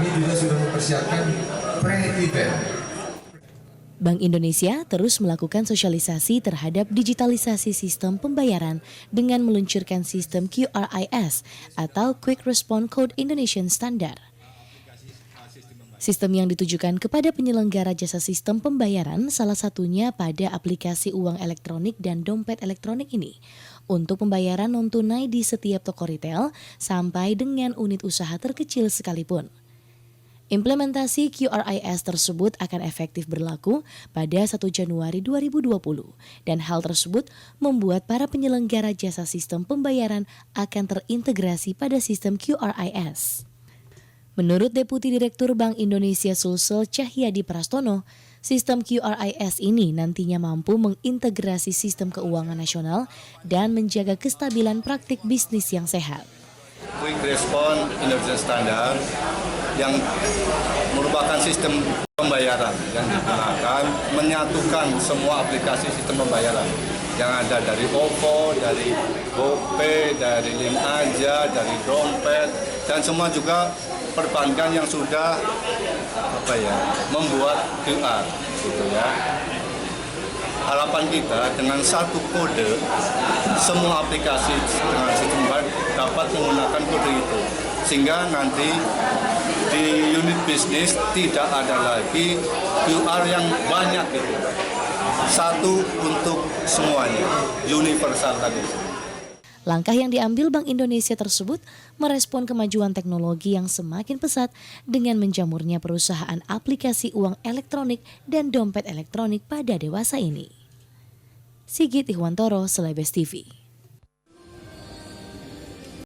kami juga sudah mempersiapkan pre-event. Bank Indonesia terus melakukan sosialisasi terhadap digitalisasi sistem pembayaran dengan meluncurkan sistem QRIS atau Quick Response Code Indonesian Standard. Sistem yang ditujukan kepada penyelenggara jasa sistem pembayaran salah satunya pada aplikasi uang elektronik dan dompet elektronik ini untuk pembayaran non-tunai di setiap toko retail sampai dengan unit usaha terkecil sekalipun. Implementasi QRIS tersebut akan efektif berlaku pada 1 Januari 2020 dan hal tersebut membuat para penyelenggara jasa sistem pembayaran akan terintegrasi pada sistem QRIS. Menurut Deputi Direktur Bank Indonesia Sulsel Cahyadi Prastono, sistem QRIS ini nantinya mampu mengintegrasi sistem keuangan nasional dan menjaga kestabilan praktik bisnis yang sehat. Quick Response Indonesian Standard yang merupakan sistem pembayaran yang digunakan menyatukan semua aplikasi sistem pembayaran yang ada dari OVO, dari GoPay, dari Link Aja, dari dompet, dan semua juga perbankan yang sudah membuat QR gitu ya. Harapan kita dengan satu kode semua aplikasi dengan sistem bank dapat menggunakan kode itu sehingga nanti di unit bisnis tidak ada lagi QR yang banyak gitu. Satu untuk semuanya, universal tadi. Langkah yang diambil Bank Indonesia tersebut merespon kemajuan teknologi yang semakin pesat dengan menjamurnya perusahaan aplikasi uang elektronik dan dompet elektronik pada dewasa ini. Sigit Ihwantoro, Celebes TV.